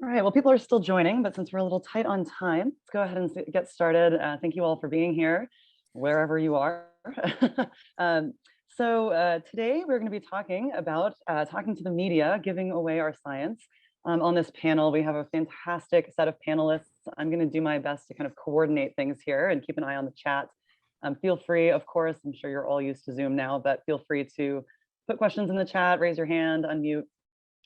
All right, well, people are still joining, but since we're a little tight on time, let's go ahead and get started. Thank you all for being here, wherever you are. Today we're going to be talking about talking to the media, giving away our science. On this panel, we have a fantastic set of panelists. I'm going to do my best to kind of coordinate things here and keep an eye on the chat. Feel free, of course, I'm sure you're all used to Zoom now, but feel free to put questions in the chat, raise your hand, unmute,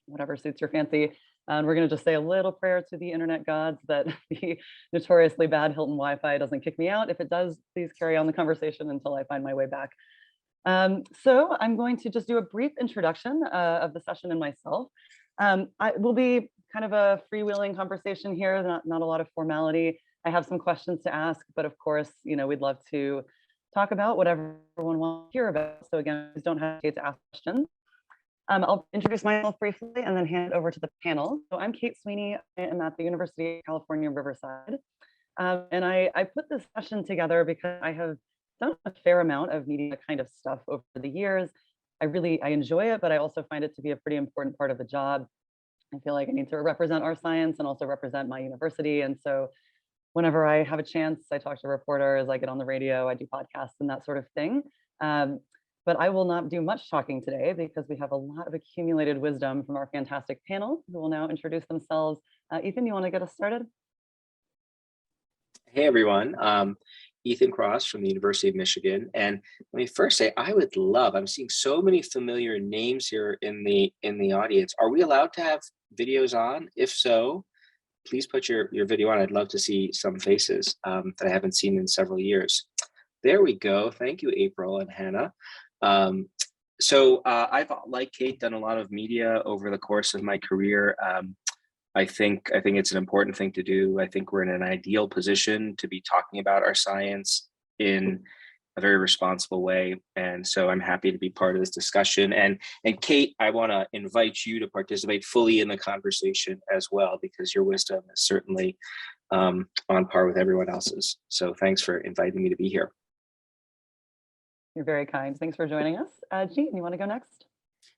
whatever suits your fancy. And we're going to just say a little prayer to the internet gods that the notoriously bad Hilton Wi-Fi doesn't kick me out. If it does, please carry on the conversation until I find my way back. So I'm going to just do a brief introduction of the session and myself. It will be kind of a freewheeling conversation here, not a lot of formality. I have some questions to ask, but of course, we'd love to talk about whatever everyone wants to hear about. So again, please don't hesitate to ask questions. I'll introduce myself briefly and then hand it over to the panel. So I'm Kate Sweeney. I am at the University of California, Riverside. And I put this session together because I have done a fair amount of media kind of stuff over the years. I enjoy it, but I also find it to be a pretty important part of the job. I feel like I need to represent our science and also represent my university. And so whenever I have a chance, I talk to reporters, I get on the radio, I do podcasts and that sort of thing. But I will not do much talking today because we have a lot of accumulated wisdom from our fantastic panel who will now introduce themselves. Ethan, you want to get us started? Hey, everyone. Ethan Kross from the University of Michigan. And let me first say, I'm seeing so many familiar names here in the audience. Are we allowed to have videos on? If so, please put your video on. I'd love to see some faces that I haven't seen in several years. There we go. Thank you, April and Hannah. I've, like Kate, done a lot of media over the course of my career. I think it's an important thing to do. I think we're in an ideal position to be talking about our science in a very responsible way. And so I'm happy to be part of this discussion. And Kate, I want to invite you to participate fully in the conversation as well, because your wisdom is certainly on par with everyone else's. So thanks for inviting me to be here. You're very kind. Thanks for joining us. Jean, you want to go next?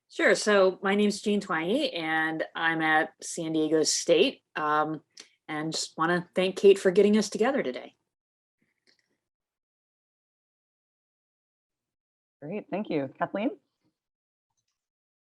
Sure. So my name is Jean Twangy, and I'm at San Diego State. And just want to thank Kate for getting us together today. Great. Thank you. Kathleen?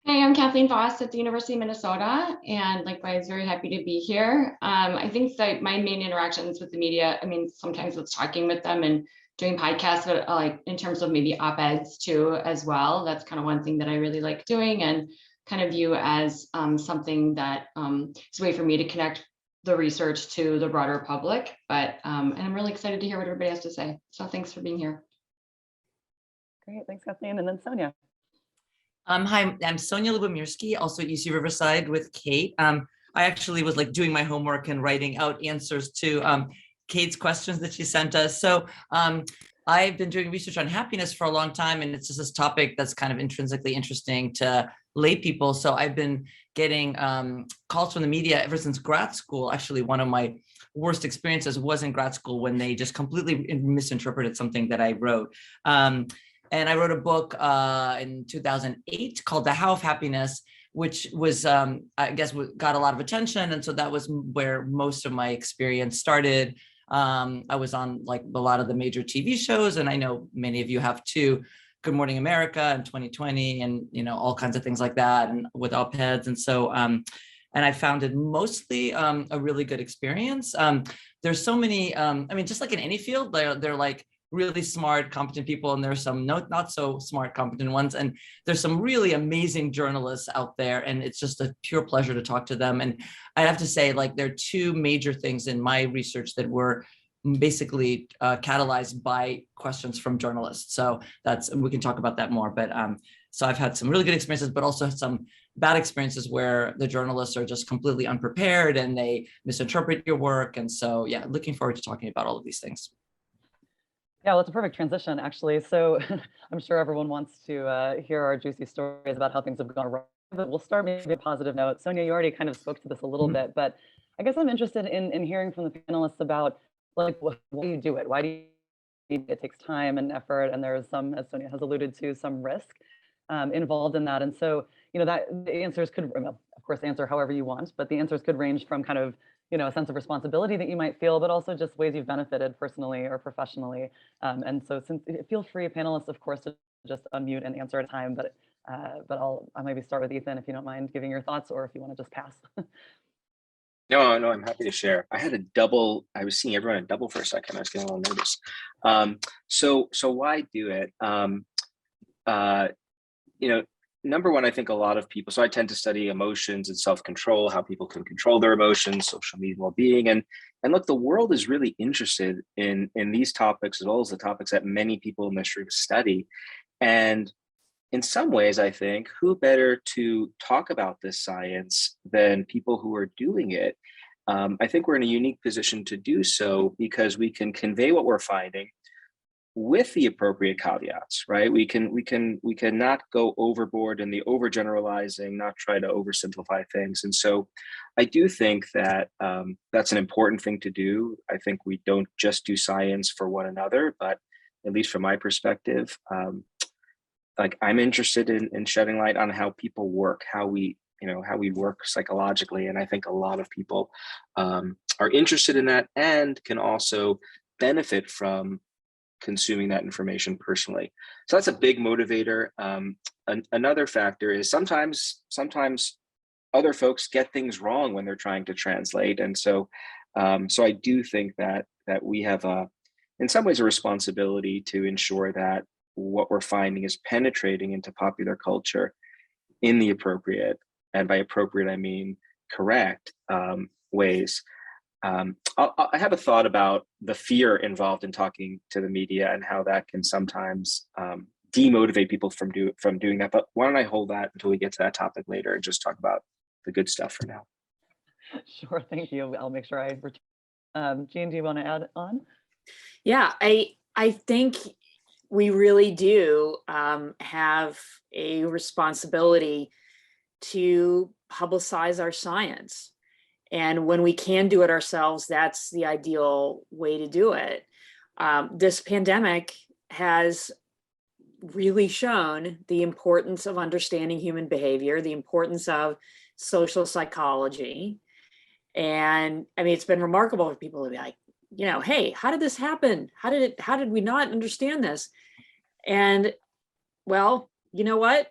Hey, I'm Kathleen Vohs at the University of Minnesota, and likewise, very happy to be here. I think that my main interactions with the media, sometimes it's talking with them and doing podcasts, but like in terms of maybe op-eds too as well. That's kind of one thing that I really like doing and kind of view as something that is a way for me to connect the research to the broader public. But and I'm really excited to hear what everybody has to say. So thanks for being here. Great, thanks Kathleen. And then Sonia. Hi, I'm Sonia Lubomirski, also at UC Riverside with Kate. I actually was like doing my homework and writing out answers to Kate's questions that she sent us. So I've been doing research on happiness for a long time, and it's just this topic that's kind of intrinsically interesting to lay people. So I've been getting calls from the media ever since grad school. Actually, one of my worst experiences was in grad school when they just completely misinterpreted something that I wrote. And I wrote a book in 2008 called The How of Happiness, which was, I guess, got a lot of attention. And so that was where most of my experience started. I was on like a lot of the major TV shows, and I know many of you have too, Good Morning America and 2020 and, all kinds of things like that, and with op-eds. And so, and I found it mostly a really good experience. There's so many, just like in any field, they're like really smart, competent people, and there's some not so smart, competent ones. And there's some really amazing journalists out there, and it's just a pure pleasure to talk to them. And I have to say, like, there are two major things in my research that were basically catalyzed by questions from journalists. So we can talk about that more. But so I've had some really good experiences, but also some bad experiences where the journalists are just completely unprepared and they misinterpret your work. And so, yeah, looking forward to talking about all of these things. Yeah, well, it's a perfect transition, actually. So I'm sure everyone wants to hear our juicy stories about how things have gone wrong, but we'll start maybe a positive note. Sonia, you already kind of spoke to this a little bit, but I guess I'm interested in hearing from the panelists about like, why do you do it? Why do you it takes time and effort, and there's some, as Sonia has alluded to, some risk involved in that. And so, that the answers could, well, of course, answer however you want, but the answers could range from kind of, a sense of responsibility that you might feel, but also just ways you've benefited personally or professionally. And so feel free, panelists, of course, to just unmute and answer at a time, but I'll maybe start with Ethan if you don't mind giving your thoughts, or if you want to just pass. No, I'm happy to share. I was seeing everyone a double for a second. I was getting a little nervous. So why do it? Number one, I think a lot of people, so I tend to study emotions and self-control, how people can control their emotions, social media well-being. And look, the world is really interested in these topics, as well as the topics that many people in this room study. And in some ways, I think, who better to talk about this science than people who are doing it? I think we're in a unique position to do so because we can convey what we're finding with the appropriate caveats, right? We can not go overboard in the overgeneralizing, not try to oversimplify things. And so I do think that that's an important thing to do. I think we don't just do science for one another, but at least from my perspective, like I'm interested in shedding light on how people work, how we work psychologically. And I think a lot of people are interested in that and can also benefit from consuming that information personally. So that's a big motivator. Another factor is sometimes other folks get things wrong when they're trying to translate. And so I do think that we have in some ways a responsibility to ensure that what we're finding is penetrating into popular culture in the appropriate, and by appropriate, I mean correct ways. I have a thought about the fear involved in talking to the media and how that can sometimes demotivate people from doing that. But why don't I hold that until we get to that topic later and just talk about the good stuff for now? Sure, thank you. I'll make sure I return. Jean, do you want to add on? Yeah, I think we really do have a responsibility to publicize our science. And when we can do it ourselves, that's the ideal way to do it. This pandemic has really shown the importance of understanding human behavior, the importance of social psychology. And I mean, it's been remarkable for people to be like, hey, how did this happen? How did we not understand this? And well, you know what?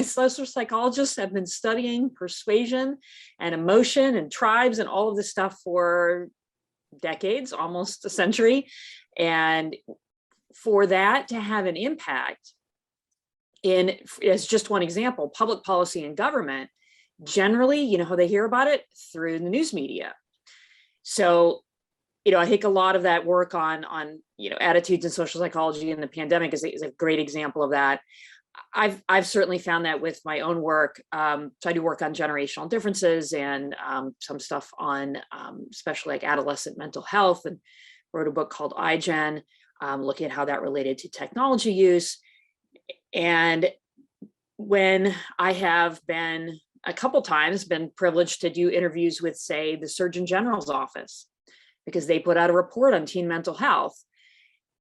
Social psychologists have been studying persuasion and emotion and tribes and all of this stuff for decades, almost a century. And for that to have an impact as just one example, public policy and government, generally, you know how they hear about it? Through the news media. So, I think a lot of that work on attitudes and social psychology in the pandemic is a great example of that. I've certainly found that with my own work. So I do work on generational differences and some stuff on especially like adolescent mental health, and wrote a book called iGen, looking at how that related to technology use. And when I have been a couple times been privileged to do interviews with, say, the Surgeon General's office, because they put out a report on teen mental health.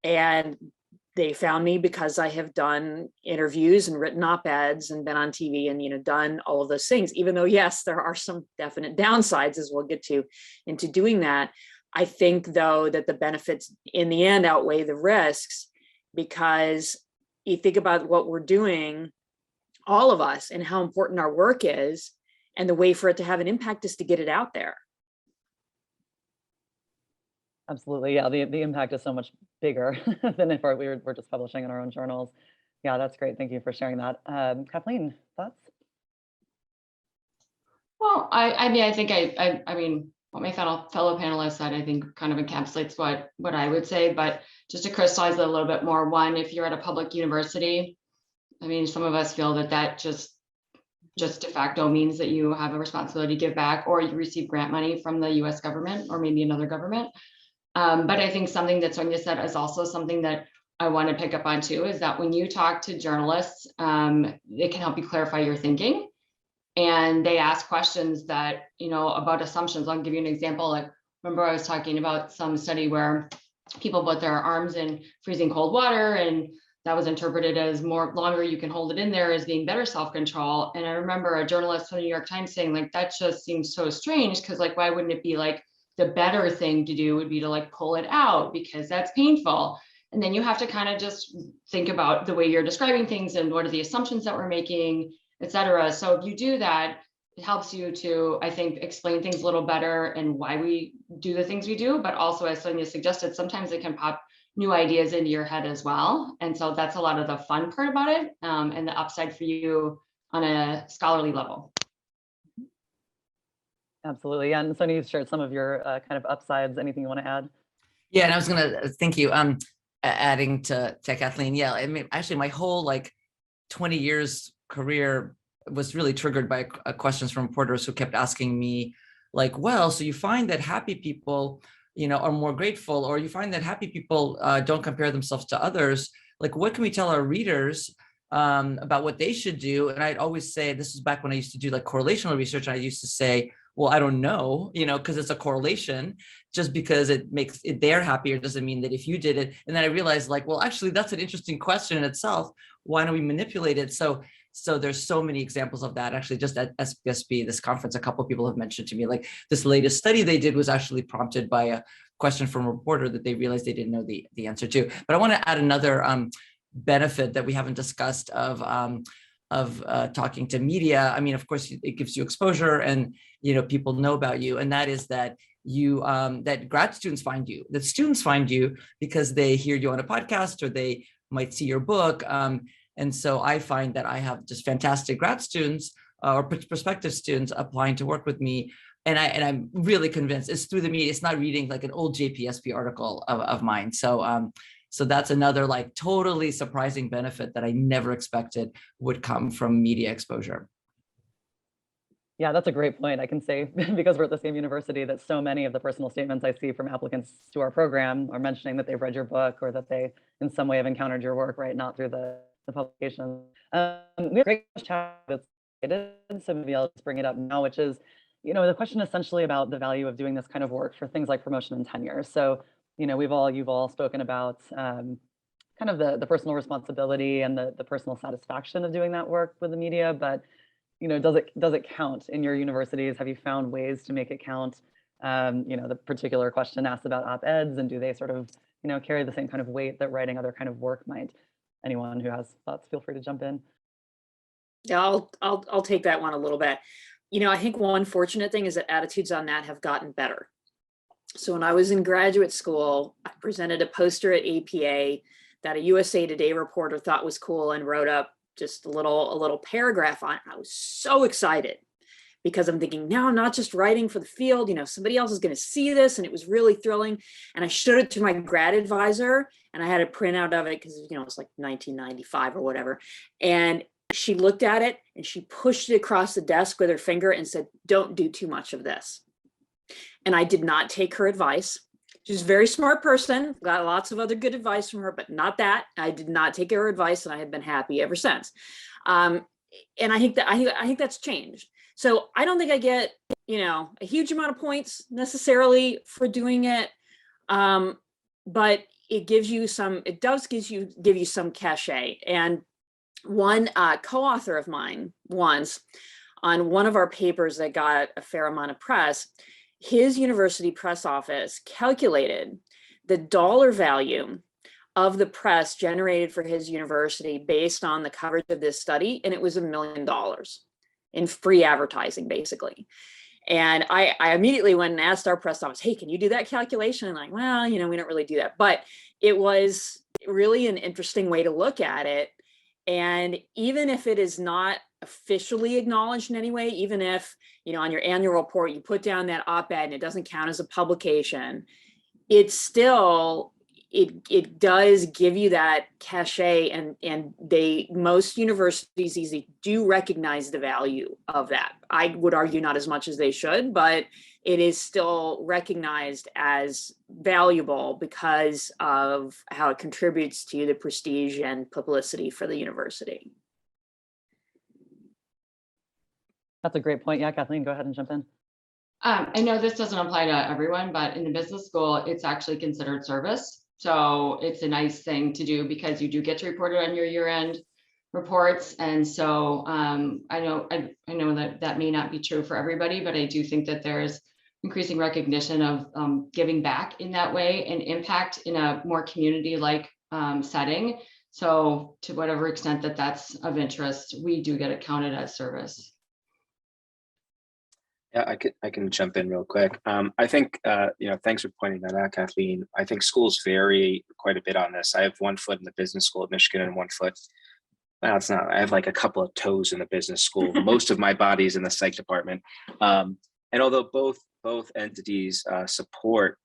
And they found me because I have done interviews and written op-eds and been on TV and, done all of those things, even though, yes, there are some definite downsides, as we'll get to, into doing that. I think, though, that the benefits in the end outweigh the risks, because you think about what we're doing, all of us, and how important our work is, and the way for it to have an impact is to get it out there. Absolutely. Yeah, the impact is so much bigger than if we're just publishing in our own journals. Yeah, that's great. Thank you for sharing that. Kathleen, thoughts? Well, I mean, I think I mean, what my fellow panelists said, I think kind of encapsulates what I would say, but just to crystallize it a little bit more, one, if you're at a public university, I mean, some of us feel that just de facto means that you have a responsibility to give back, or you receive grant money from the US government or maybe another government. But I think something that Sonia said is also something that I want to pick up on too, is that when you talk to journalists, it can help you clarify your thinking. And they ask questions that, about assumptions. I'll give you an example. Like, remember I was talking about some study where people put their arms in freezing cold water and that was interpreted as more longer you can hold it in there as being better self-control. And I remember a journalist from the New York Times saying, like, that just seems so strange, because like, why wouldn't it be like the better thing to do would be to like pull it out because that's painful. And then you have to kind of just think about the way you're describing things and what are the assumptions that we're making, et cetera. So if you do that, it helps you to, I think, explain things a little better and why we do the things we do. But also, as Sonia suggested, sometimes it can pop new ideas into your head as well. And so that's a lot of the fun part about it, and the upside for you on a scholarly level. Absolutely. Yeah. And Sonia, you've shared some of your kind of upsides. Anything you want to add? Yeah, and I was gonna thank you. Adding to Kathleen. Yeah, I mean, actually, my whole like 20 years career was really triggered by questions from reporters who kept asking me, like, well, so you find that happy people, are more grateful, or you find that happy people don't compare themselves to others. Like, what can we tell our readers about what they should do? And I'd always say, this is back when I used to do like correlational research. I used to say, well, I don't know, because it's a correlation. Just because it makes it they're happier doesn't mean that if you did it. And then I realized, like, well, actually, that's an interesting question in itself. Why don't we manipulate it? So there's so many examples of that. Actually, just at SPSB, this conference, a couple of people have mentioned to me, like, this latest study they did was actually prompted by a question from a reporter that they realized they didn't know the answer to. But I want to add another benefit that we haven't discussed of talking to media. I mean, of course, it gives you exposure, and people know about you, and that is that that grad students find you, that students find you because they hear you on a podcast or they might see your book. And so I find that I have just fantastic grad students or prospective students applying to work with me. And I'm really convinced it's through the media. It's not reading like an old JPSB article of mine. So that's another like totally surprising benefit that I never expected would come from media exposure. Yeah, that's a great point. I can say, because we're at the same university, that so many of the personal statements I see from applicants to our program are mentioning that they've read your book or that they in some way have encountered your work, right? Not through the publication. We have a great chat that's related, so maybe I'll just bring it up now, which is, the question essentially about the value of doing this kind of work for things like promotion and tenure. So, you've all spoken about kind of the personal responsibility and the personal satisfaction of doing that work with the media, but does it count in your universities? Have you found ways to make it count? The particular question asked about op-eds, and do they sort of, carry the same kind of weight that writing other kind of work might? Anyone who has thoughts, feel free to jump in. Yeah, I'll take that one a little bit. I think one fortunate thing is that attitudes on that have gotten better. So when I was in graduate school, I presented a poster at APA that a USA Today reporter thought was cool and wrote up just a little paragraph on it. I was so excited because I'm thinking, now I'm not just writing for the field, somebody else is going to see this. And it was really thrilling. And I showed it to my grad advisor, and I had a printout of it because, it was like 1995 or whatever. And she looked at it and she pushed it across the desk with her finger and said, don't do too much of this. And I did not take her advice. She's a very smart person, got lots of other good advice from her, but not that. I did not take her advice, and I have been happy ever since. And I think that's changed. So I don't think I get, a huge amount of points necessarily for doing it, but it gives you some. It does give you some cachet. And one co-author of mine once, on one of our papers that got a fair amount of press, his university press office calculated the dollar value of the press generated for his university based on the coverage of this study, and it was $1 million in free advertising, basically. And I immediately went and asked our press office, hey, can you do that calculation? And like, well, we don't really do that. But it was really an interesting way to look at it. And even if it is not officially acknowledged in any way, even if, on your annual report, you put down that op-ed and it doesn't count as a publication, it's still, it does give you that cachet, and most universities do recognize the value of that. I would argue not as much as they should, but it is still recognized as valuable because of how it contributes to the prestige and publicity for the university. That's a great point. Yeah, Kathleen, go ahead and jump in. I know this doesn't apply to everyone, but in the business school, it's actually considered service. So it's a nice thing to do because you do get to report it on your year-end reports. And so I know that may not be true for everybody, but I do think that there's increasing recognition of giving back in that way and impact in a more community-like setting. So to whatever extent that that's of interest, we do get it counted as service. Yeah, I can jump in real quick. I think thanks for pointing that out, Kathleen. I think schools vary quite a bit on this. I have one foot in the business school at Michigan and one foot. Well, it's not. I have like a couple of toes in the business school. Most of my body's in the psych department. And although both entities support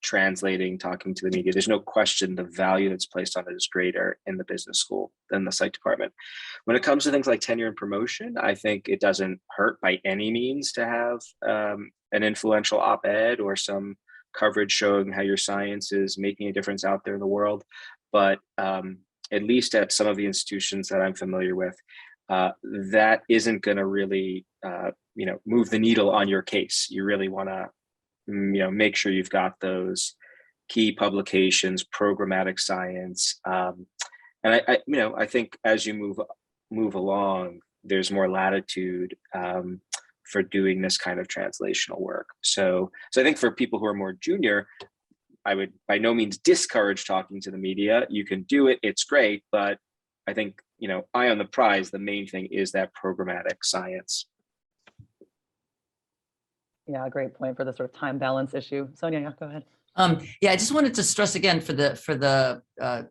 translating, talking to the media, there's no question the value that's placed on it is greater in the business school than the psych department. When it comes to things like tenure and promotion, I think it doesn't hurt by any means to have an influential op-ed or some coverage showing how your science is making a difference out there in the world. But at least at some of the institutions that I'm familiar with, that isn't going to really move the needle on your case. You really want to make sure you've got those key publications, programmatic science, and I think as you move along, there's more latitude for doing this kind of translational work. So I think for people who are more junior, I would by no means discourage talking to the media. You can do it; it's great, but I think eye on the prize. The main thing is that programmatic science. Yeah, great point for the sort of time balance issue. Sonia, yeah, go ahead. Yeah, I just wanted to stress again for the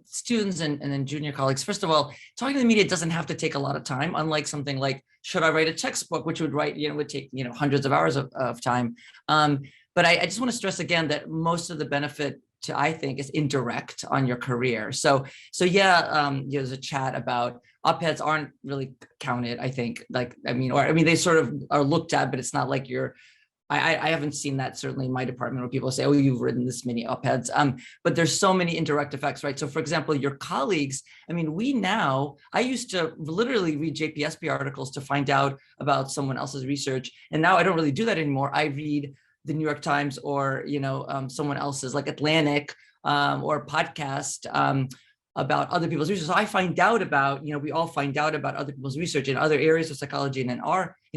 students and then junior colleagues. First of all, talking to the media doesn't have to take a lot of time, unlike something like, should I write a textbook, which would take hundreds of hours of time. But I just want to stress again that most of the benefit I think is indirect on your career. So yeah, there's a chat about op-eds aren't really counted, I think, they sort of are looked at, but it's not like I haven't seen that certainly in my department where people say, oh, you've written this many op-eds, but there's so many indirect effects, right? So for example, your colleagues, I used to literally read JPSP articles to find out about someone else's research. And now I don't really do that anymore. I read the New York Times or, someone else's like Atlantic or podcast about other people's research. So I find out about, we all find out about other people's research in other areas of psychology and in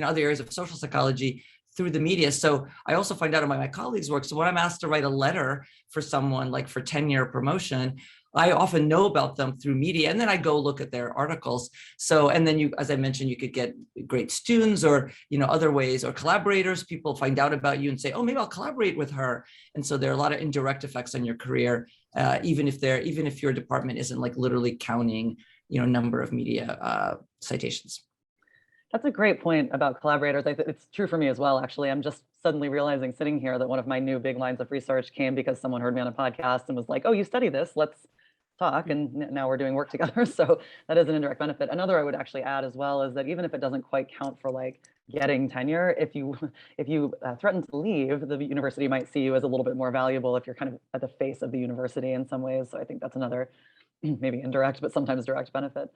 other areas of social psychology through the media. So I also find out about my colleagues' work. So when I'm asked to write a letter for someone like for tenure promotion, I often know about them through media, and then I go look at their articles. So, and then as I mentioned, you could get great students or, other ways, or collaborators. People find out about you and say, oh, maybe I'll collaborate with her. And so there are a lot of indirect effects on your career, even if your department isn't like literally counting, number of media citations. That's a great point about collaborators. It's true for me as well, actually. I'm just suddenly realizing sitting here that one of my new big lines of research came because someone heard me on a podcast and was like, oh, you study this, let's talk. And now we're doing work together. So that is an indirect benefit. Another I would actually add as well is that even if it doesn't quite count for like getting tenure, if you threaten to leave, the university might see you as a little bit more valuable if you're kind of at the face of the university in some ways. So I think that's another maybe indirect, but sometimes direct benefit.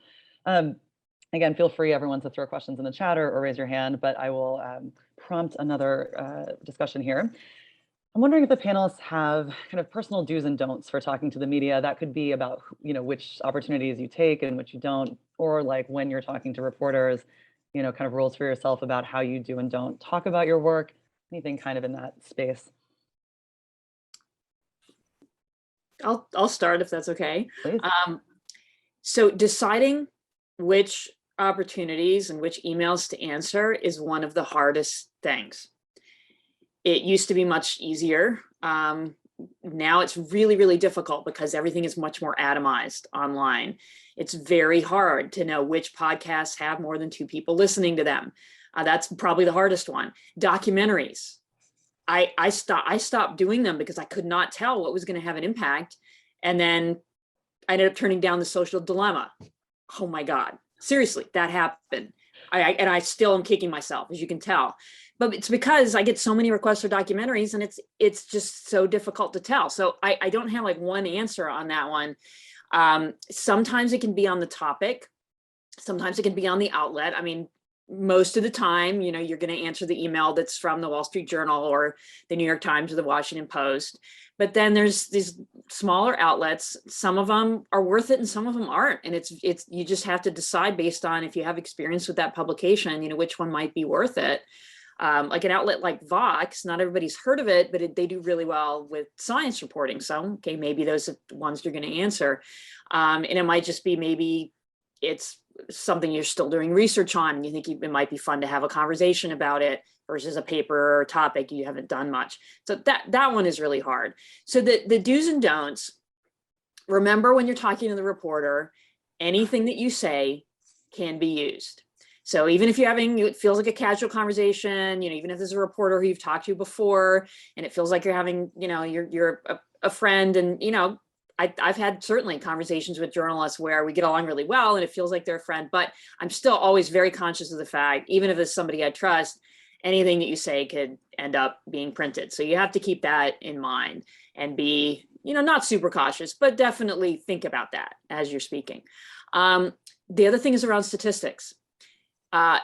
Again, feel free, everyone, to throw questions in the chat or raise your hand, but I will prompt another discussion here. I'm wondering if the panelists have kind of personal do's and don'ts for talking to the media. That could be about, which opportunities you take and which you don't, or like when you're talking to reporters, kind of rules for yourself about how you do and don't talk about your work, anything kind of in that space. I'll start if that's okay. Please. So deciding which opportunities and which emails to answer is one of the hardest things. It used to be much easier. Now it's really, really difficult because everything is much more atomized online. It's very hard to know which podcasts have more than 2 people listening to them. That's probably the hardest one. Documentaries. I stopped doing them because I could not tell what was going to have an impact. And then I ended up turning down The Social Dilemma. Oh my God, seriously, that happened. And I still am kicking myself, as you can tell. But it's because I get so many requests for documentaries and it's just so difficult to tell. So I don't have like one answer on that one. Sometimes it can be on the topic. Sometimes it can be on the outlet. most of the time, you're going to answer the email that's from the Wall Street Journal or the New York Times or the Washington Post. But then there's these smaller outlets. Some of them are worth it and some of them aren't. And it's you just have to decide based on, if you have experience with that publication, which one might be worth it. Like an outlet like Vox, not everybody's heard of it, but they do really well with science reporting. So, okay, maybe those are the ones you're going to answer. And it might just be, maybe it's something you're still doing research on and you think it might be fun to have a conversation about it, versus a paper or a topic you haven't done much. So that one is really hard. So the do's and don'ts, remember when you're talking to the reporter, anything that you say can be used. So even if it feels like a casual conversation, even if there's a reporter who you've talked to before and it feels like you're having, you're a friend, and, I've had certainly conversations with journalists where we get along really well and it feels like they're a friend, but I'm still always very conscious of the fact, even if it's somebody I trust, anything that you say could end up being printed. So you have to keep that in mind and be, not super cautious, but definitely think about that as you're speaking. The other thing is around statistics. As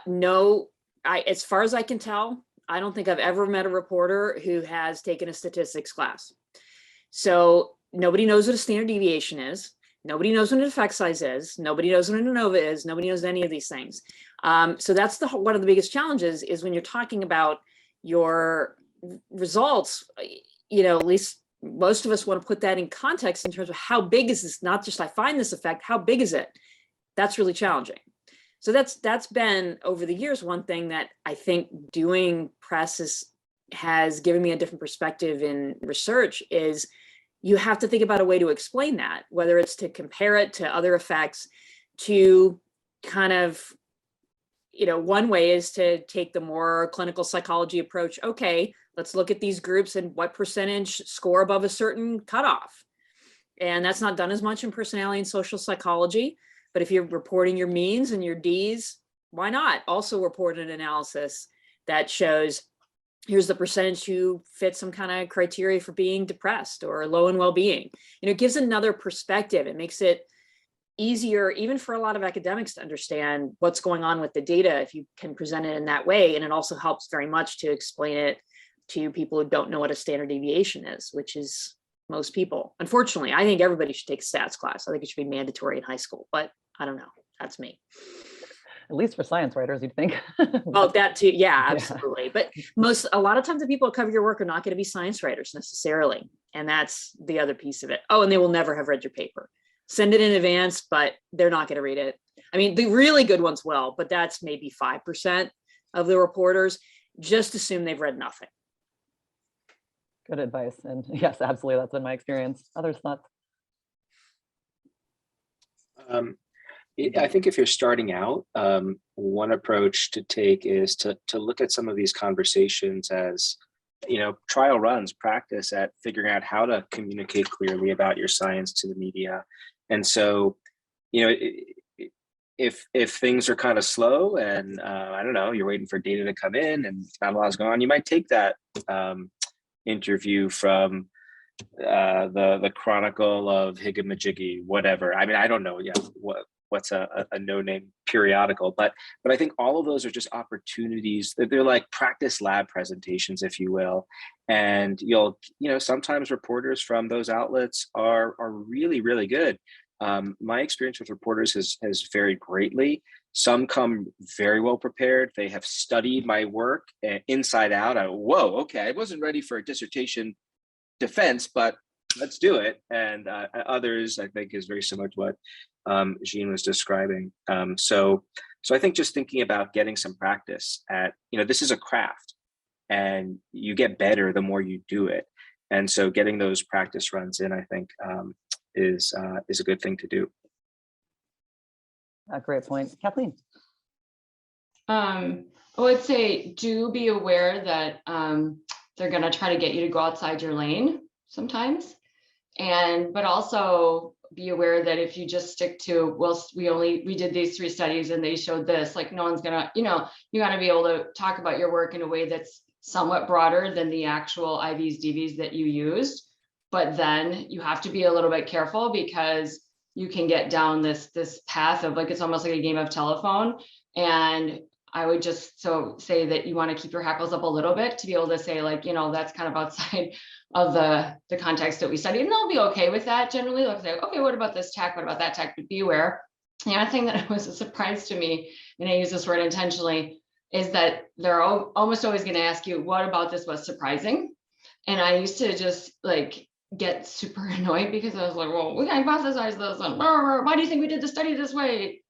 far as I can tell, I don't think I've ever met a reporter who has taken a statistics class. So nobody knows what a standard deviation is. Nobody knows what an effect size is. Nobody knows what an ANOVA is. Nobody knows any of these things. So that's one of the biggest challenges, is when you're talking about your results, at least most of us want to put that in context in terms of how big is this, not just I find this effect, how big is it? That's really challenging. So that's been, over the years, one thing that I think doing press has given me a different perspective in research, is you have to think about a way to explain that, whether it's to compare it to other effects, to kind of, one way is to take the more clinical psychology approach. Okay, let's look at these groups and what percentage score above a certain cutoff. And that's not done as much in personality and social psychology. But if you're reporting your means and your Ds, why not also report an analysis that shows, here's the percentage who fit some kind of criteria for being depressed or low in well-being. It gives another perspective. It makes it easier, even for a lot of academics, to understand what's going on with the data if you can present it in that way. And it also helps very much to explain it to people who don't know what a standard deviation is, which is most people. Unfortunately, I think everybody should take a stats class. I think it should be mandatory in high school, but I don't know. That's me. At least for science writers, you'd think. Oh, that too. Yeah, absolutely. Yeah. But a lot of times the people who cover your work are not going to be science writers necessarily. And that's the other piece of it. Oh, and they will never have read your paper. Send it in advance, but they're not going to read it. I mean, the really good ones will, but that's maybe 5% of the reporters. Just assume they've read nothing. Good advice. And yes, absolutely. That's been my experience. Others' thoughts? I think if you're starting out, one approach to take is to look at some of these conversations as, trial runs, practice at figuring out how to communicate clearly about your science to the media. And so, if things are kind of slow and I don't know, you're waiting for data to come in and not a lot's going on, you might take that interview from the Chronicle of Higamajiggy, whatever. I mean, I don't know. Yeah, what's a no-name periodical, but I think all of those are just opportunities. They're like practice lab presentations, if you will. And sometimes reporters from those outlets are really, really good. My experience with reporters has varied greatly. Some come very well prepared. They have studied my work inside out. Whoa, okay, I wasn't ready for a dissertation defense, but let's do it. And others, I think, is very similar to what Jean was describing. So I think just thinking about getting some practice at, this is a craft, and you get better the more you do it. And so getting those practice runs in, I think, is a good thing to do. A great point. Kathleen? I would say do be aware that they're going to try to get you to go outside your lane sometimes. But also be aware that if you just stick to, well, we did these 3 studies and they showed this, like no one's gonna, you got to be able to talk about your work in a way that's somewhat broader than the actual IVs, DVs that you used. But then you have to be a little bit careful, because you can get down this path of, like, it's almost like a game of telephone. And I would just say that you want to keep your hackles up a little bit to be able to say like, that's kind of outside of the context that we studied, and they'll be okay with that generally. They'll say, okay, what about this tech? What about that tech? But be aware. The other thing that was a surprise to me, and I use this word intentionally, is that they're almost always going to ask you, what about this was surprising? And I used to just like get super annoyed because I was like, well, we can hypothesize this, and why do you think we did the study this way?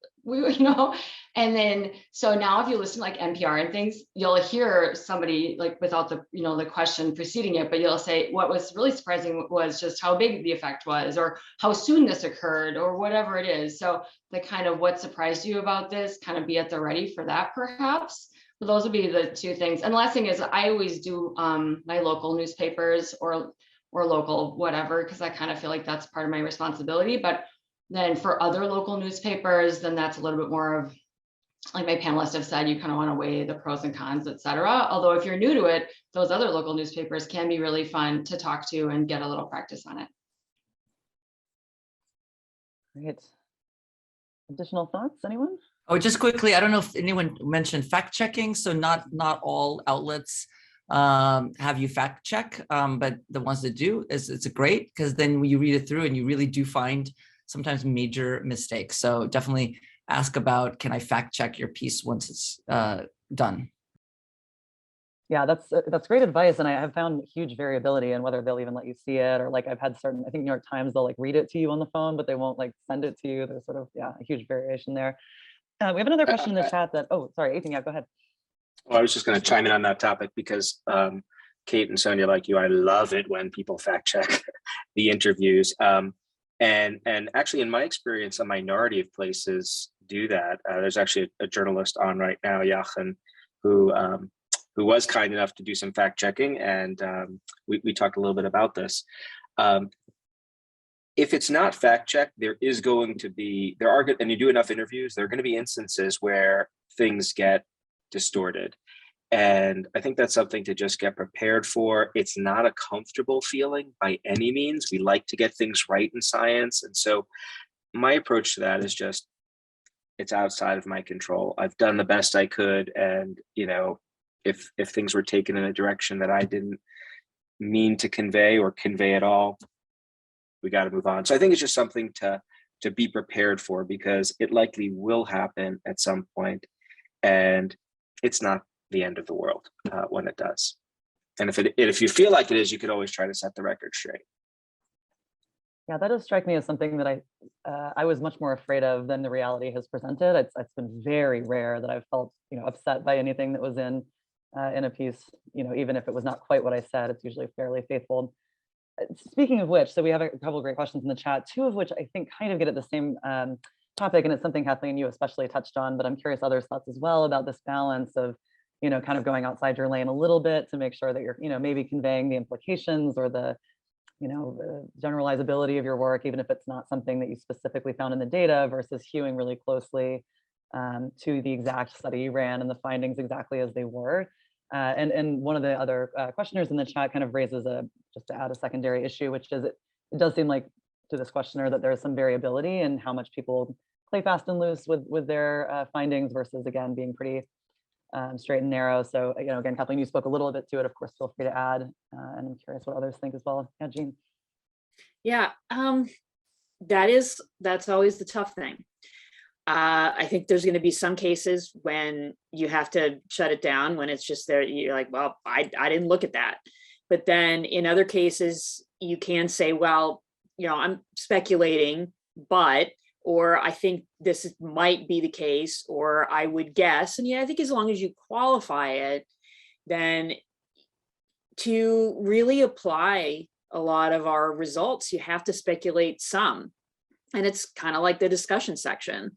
And then, so now if you listen to like NPR and things, you'll hear somebody like without the, the question preceding it, but you'll say, what was really surprising was just how big the effect was, or how soon this occurred, or whatever it is. So the kind of what surprised you about this, kind of be at the ready for that perhaps. But those would be the two things. And the last thing is I always do my local newspapers or local whatever, because I kind of feel like that's part of my responsibility. But then for other local newspapers, then that's a little bit more of, like my panelists have said, you kind of want to weigh the pros and cons, et cetera. Although if you're new to it, those other local newspapers can be really fun to talk to and get a little practice on it. Great. Additional thoughts, anyone? Oh, just quickly, I don't know if anyone mentioned fact checking. So not all outlets have you fact check, but the ones that do, it's a great, because then when you read it through and you really do find sometimes major mistakes. So definitely ask about, can I fact check your piece once it's done? Yeah, that's great advice. And I have found huge variability in whether they'll even let you see it, or like I've had certain, I think New York Times, they'll like read it to you on the phone, but they won't like send it to you. There's sort of, a huge variation there. We have another question in the chat that, oh, sorry, 18, yeah, go ahead. Well, I was just going to chime in on that topic because Kate and Sonia, like you, I love it when people fact check the interviews. And actually, in my experience, a minority of places do that. There's actually a journalist on right now, Yachen, who was kind enough to do some fact checking, and we talked a little bit about this. If it's not fact checked, there are, and you do enough interviews, there are going to be instances where things get distorted. And I think that's something to just get prepared for. It's not a comfortable feeling by any means. We like to get things right in science. And so my approach to that is just, it's outside of my control. I've done the best I could. And, if things were taken in a direction that I didn't mean to convey or convey at all, we got to move on. So I think it's just something to be prepared for, because it likely will happen at some point, and it's not the end of the world when it does. And if you feel like it is, you could always try to set the record straight. Yeah, that does strike me as something that I was much more afraid of than the reality has presented. It's been very rare that I've felt upset by anything that was in a piece. Even if it was not quite what I said, it's usually fairly faithful. Speaking of which, so we have a couple of great questions in the chat, two of which I think kind of get at the same topic, and it's something, Kathleen, you especially touched on, but I'm curious others' thoughts as well about this balance of, kind of going outside your lane a little bit to make sure that you're, maybe conveying the implications or the, the generalizability of your work, even if it's not something that you specifically found in the data, versus hewing really closely to the exact study you ran and the findings exactly as they were. And one of the other questioners in the chat kind of raises just to add a secondary issue, which is it does seem like to this questioner that there's some variability in how much people play fast and loose with their findings versus, again, being pretty straight and narrow. So, again, Kathleen, you spoke a little bit to it. Of course, feel free to add. And I'm curious what others think as well. Yeah, Jean. Yeah, that's always the tough thing. I think there's going to be some cases when you have to shut it down, when it's just there. You're like, well, I didn't look at that. But then in other cases, you can say, well, I'm speculating, or I think this might be the case, or I would guess. And I think as long as you qualify it, then to really apply a lot of our results, you have to speculate some. And it's kind of like the discussion section.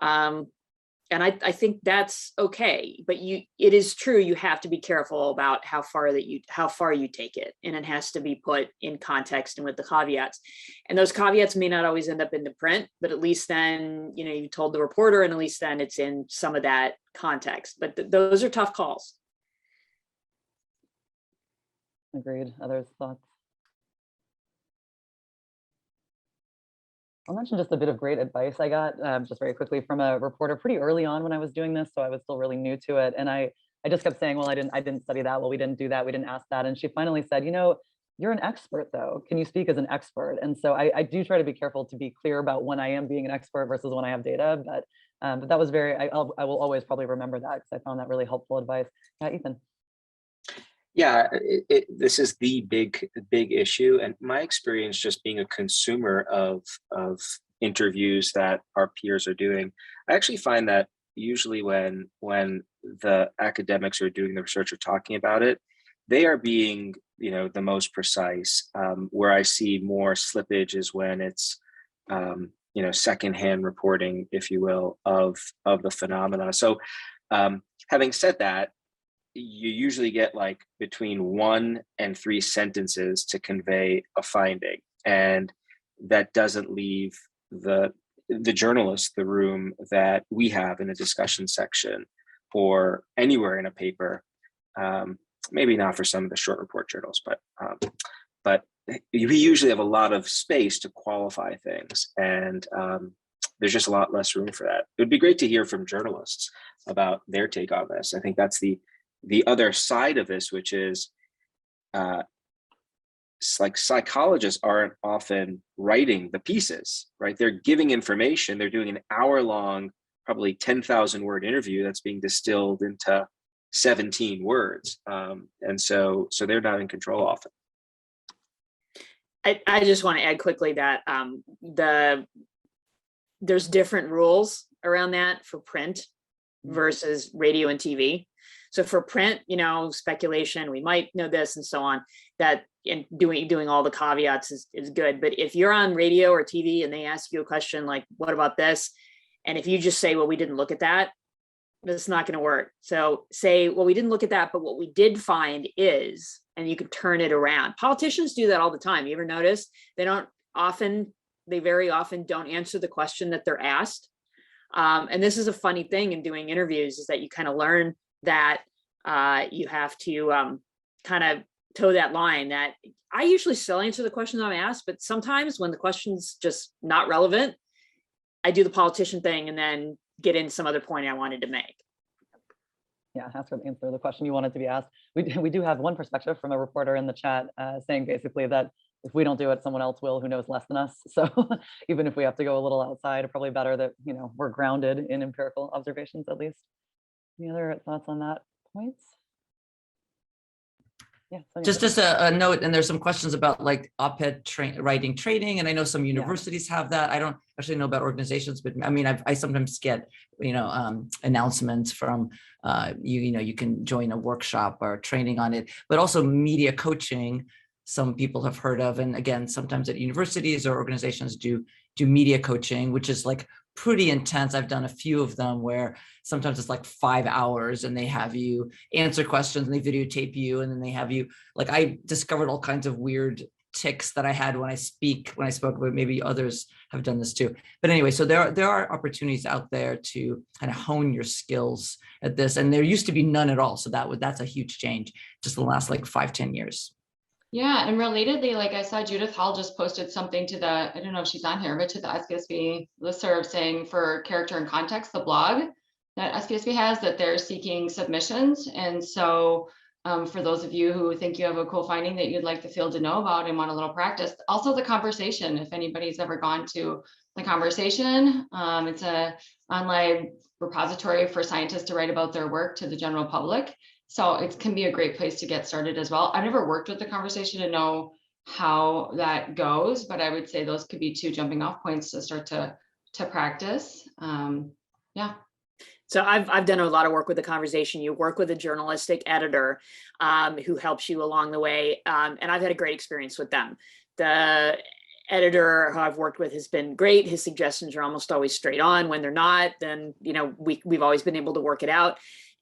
And I think that's okay, but it is true, you have to be careful about how far you take it. And it has to be put in context and with the caveats. And those caveats may not always end up in the print, but at least then, you told the reporter, and at least then it's in some of that context. But those are tough calls. Agreed. Others' thoughts? I'll mention just a bit of great advice I got just very quickly from a reporter pretty early on when I was doing this. So I was still really new to it. And I just kept saying, well, I didn't study that. Well, we didn't do that. We didn't ask that. And she finally said, you're an expert though. Can you speak as an expert? And so I do try to be careful to be clear about when I am being an expert versus when I have data. But that was I will always probably remember that because I found that really helpful advice. Yeah, Ethan. Yeah, this is the big issue, and my experience just being a consumer of interviews that our peers are doing, I actually find that usually when the academics are doing the research or talking about it, they are being the most precise. Where I see more slippage is when it's secondhand reporting, if you will, of the phenomena. So having said that, you usually get like between 1 and 3 sentences to convey a finding, and that doesn't leave the journalist the room that we have in a discussion section or anywhere in a paper. Maybe not for some of the short report journals, but we usually have a lot of space to qualify things, and there's just a lot less room for that. It would be great to hear from journalists about their take on this. I think that's the other side of this, which is like psychologists aren't often writing the pieces, right? They're giving information. They're doing an hour-long, probably 10,000 word interview that's being distilled into 17 words. And so they're not in control often. I just want to add quickly that there's different rules around that for print versus radio and TV. So for print, speculation, we might know this and so on, that and doing all the caveats is good. But if you're on radio or TV and they ask you a question like, what about this? And if you just say, well, we didn't look at that, that's not going to work. So say, well, we didn't look at that, but what we did find is, and you can turn it around. Politicians do that all the time. You ever notice? They very often don't answer the question that they're asked. And this is a funny thing in doing interviews, is that you kind of learn that you have to kind of toe that line. That I usually still answer the questions I'm asked, but sometimes when the question's just not relevant, I do the politician thing and then get in some other point I wanted to make. Yeah, ask her to answer the question you wanted to be asked. We do have one perspective from a reporter in the chat saying basically that if we don't do it, someone else will who knows less than us. So even if we have to go a little outside, it's probably better that we're grounded in empirical observations at least. Any other thoughts on that point? Yeah. Just as a note, and there's some questions about like op-ed writing training, and I know some universities have that. I don't actually know about organizations, but I mean, I sometimes get announcements from you can join a workshop or training on it, but also media coaching. Some people have heard of, and again, sometimes at universities or organizations do media coaching, which is like pretty intense. I've done a few of them where sometimes it's like 5 hours and they have you answer questions and they videotape you, and then they have you, like, I discovered all kinds of weird tics that I had when I spoke, but maybe others have done this too. But anyway, so there are opportunities out there to kind of hone your skills at this, and there used to be none at all. So that's a huge change just in the last like 5-10 years. Yeah, and relatedly, like I saw Judith Hall just posted something to I don't know if she's on here, but to the SPSB listserv saying for Character and Context, the blog that SPSB has, that they're seeking submissions. And so for those of you who think you have a cool finding that you'd like the field to know about and want a little practice, also the conversation, if anybody's ever gone to the conversation, it's an online repository for scientists to write about their work to the general public. So it can be a great place to get started as well. I've never worked with the conversation to know how that goes, but I would say those could be 2 jumping off points to start to practice. Yeah. So I've done a lot of work with the conversation. You work with a journalistic editor who helps you along the way. And I've had a great experience with them. The editor who I've worked with has been great. His suggestions are almost always straight on. When they're not, then we've always been able to work it out.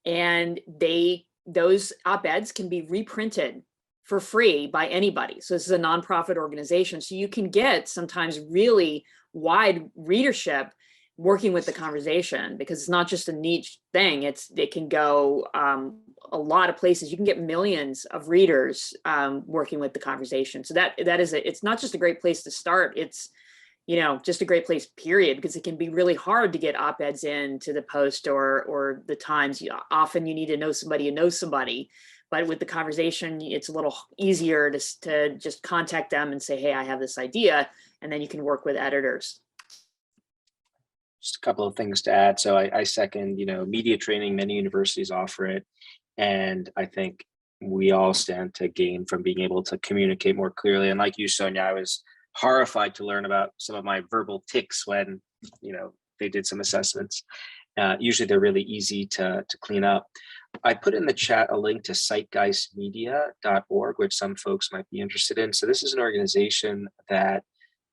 And those op-eds can be reprinted for free by anybody. So this is a nonprofit organization. So you can get sometimes really wide readership working with the conversation, because it's not just a niche thing. It can go a lot of places. You can get millions of readers working with the conversation. So that is it's not just a great place to start. It's just a great place, period, because it can be really hard to get op-eds in to the Post or the Times. Often you need to know somebody who knows somebody, but with the conversation, it's a little easier to just contact them and say, hey, I have this idea, and then you can work with editors. Just a couple of things to add. So I second, media training, many universities offer it. And I think we all stand to gain from being able to communicate more clearly. And like you, Sonia, I was horrified to learn about some of my verbal tics when, they did some assessments. Usually they're really easy to clean up. I put in the chat a link to zeitgeistmedia.org, which some folks might be interested in. So this is an organization that